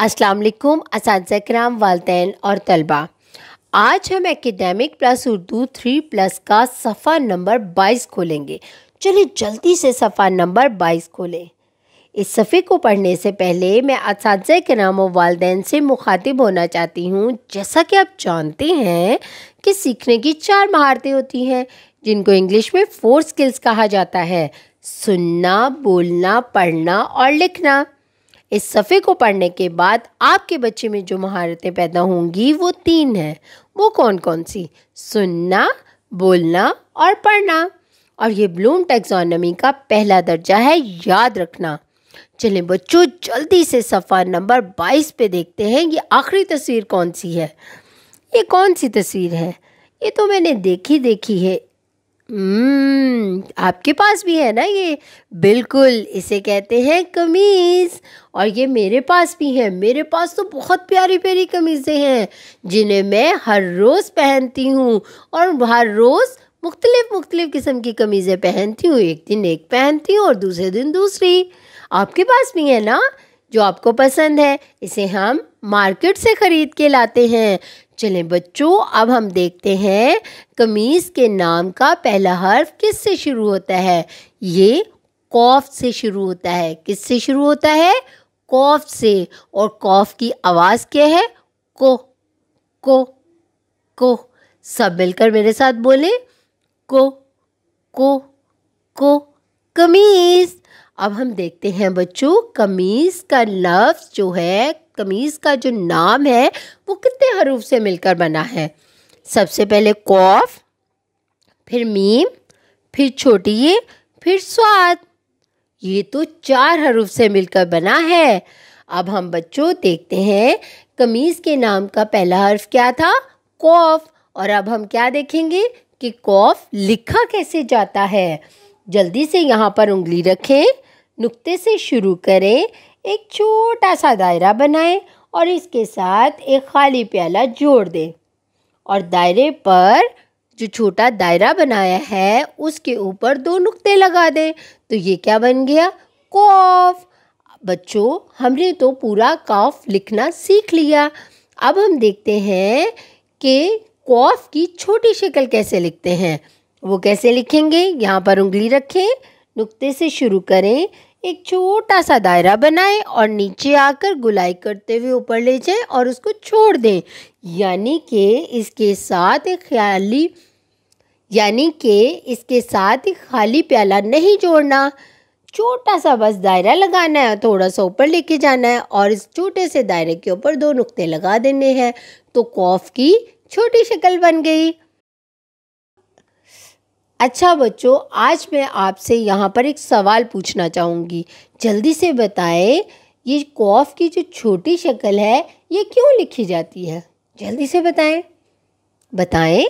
अस्सलाम वालेकुम असातिज़ा किराम, वालिदैन और तलबा। आज हम एकेडमिक प्लस उर्दू 3+ का सफ़ा नंबर 22 खोलेंगे। चलिए जल्दी से सफ़ा नंबर 22 खोलें। इस सफ़े को पढ़ने से पहले मैं असातिज़ा किराम और वालिदैन से मुखातिब होना चाहती हूँ। जैसा कि आप जानते हैं कि सीखने की 4 महारतें होती हैं, जिनको इंग्लिश में 4 स्किल्स कहा जाता है: सुनना, बोलना, पढ़ना और लिखना। इस सफ़े को पढ़ने के बाद आपके बच्चे में जो महारतें पैदा होंगी वो 3 हैं। वो कौन कौन सी? सुनना, बोलना और पढ़ना। और ये ब्लूम टैक्सोनॉमी का पहला दर्जा है, याद रखना। चलें बच्चों, जल्दी से सफ़ा नंबर 22 पे देखते हैं ये आखिरी तस्वीर कौन सी है। ये कौन सी तस्वीर है? ये तो मैंने देखी है। आपके पास भी है ना ये? बिल्कुल, इसे कहते हैं कमीज़। और ये मेरे पास भी है। मेरे पास तो बहुत प्यारी प्यारी कमीज़ें हैं जिन्हें मैं हर रोज़ पहनती हूँ और हर रोज़ मुख्तलिफ़ किस्म की कमीज़ें पहनती हूँ। एक दिन एक पहनती हूँ और दूसरे दिन दूसरी। आपके पास भी है ना जो आपको पसंद है? इसे हम मार्केट से ख़रीद के लाते हैं। चलें बच्चों, अब हम देखते हैं कमीज़ के नाम का पहला हर्फ किससे शुरू होता है। ये कॉफ से शुरू होता है। किससे शुरू होता है? कॉफ से। और कॉफ की आवाज़ क्या है? को को को। सब मिलकर मेरे साथ बोले, को को को। कमीज़। अब हम देखते हैं बच्चों, कमीज़ का लफ्ज़ जो है, कमीज़ का जो नाम है वो कितने हरूफ से मिलकर बना है? सबसे पहले कॉफ, फिर मीम, फिर छोटी ये, फिर स्वाद। ये तो 4 हरूफ से मिलकर बना है। अब हम बच्चों देखते हैं कमीज़ के नाम का पहला हर्फ क्या था? कॉफ। और अब हम क्या देखेंगे कि कॉफ लिखा कैसे जाता है। जल्दी से यहाँ पर उंगली रखें, नुक्ते से शुरू करें, एक छोटा सा दायरा बनाएं और इसके साथ एक खाली प्याला जोड़ दें। और दायरे पर जो छोटा दायरा बनाया है उसके ऊपर 2 नुक्ते लगा दें। तो ये क्या बन गया? कॉफ। बच्चों, हमने तो पूरा कॉफ लिखना सीख लिया। अब हम देखते हैं कि कॉफ की छोटी शक्ल कैसे लिखते हैं। वो कैसे लिखेंगे? यहाँ पर उंगली रखें, नुक्ते से शुरू करें, एक छोटा सा दायरा बनाएं और नीचे आकर गुलाई करते हुए ऊपर ले जाएं और उसको छोड़ दें। यानी कि इसके साथ एक खाली प्याला नहीं जोड़ना। छोटा सा बस दायरा लगाना है, थोड़ा सा ऊपर लेके जाना है और इस छोटे से दायरे के ऊपर 2 नुक्ते लगा देने हैं। तो कॉफ की छोटी शक्ल बन गई। अच्छा बच्चों, आज मैं आपसे यहाँ पर एक सवाल पूछना चाहूँगी। जल्दी से बताएं, ये कॉफ की जो छोटी शक्ल है ये क्यों लिखी जाती है? जल्दी से बताएं।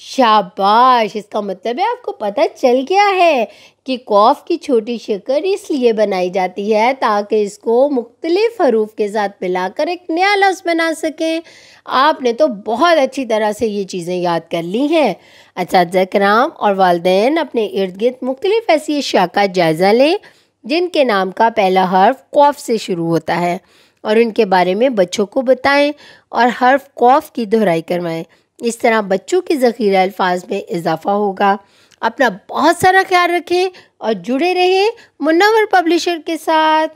शाबाश, इसका मतलब है आपको पता चल गया है कि कॉफ की छोटी शक्ल इसलिए बनाई जाती है ताकि इसको मुख्तलिफ हरूफ के साथ मिलाकर एक नया लफ्ज़ बना सकें। आपने तो बहुत अच्छी तरह से ये चीज़ें याद कर ली हैं। असातिज़ा किराम और वालिदैन अपने इर्द गिर्द मुख्तलिफ ऐसी अशिया का जायज़ा लें जिनके नाम का पहला हर्फ कॉफ से शुरू होता है और उनके बारे में बच्चों को बताएं और हर्फ कॉफ की दोहराई करवाएं। इस तरह बच्चों के ज़ख़ीरा अल्फाज में इजाफ़ा होगा। अपना बहुत सारा ख्याल रखें और जुड़े रहें मुनव्वर पब्लिशर के साथ।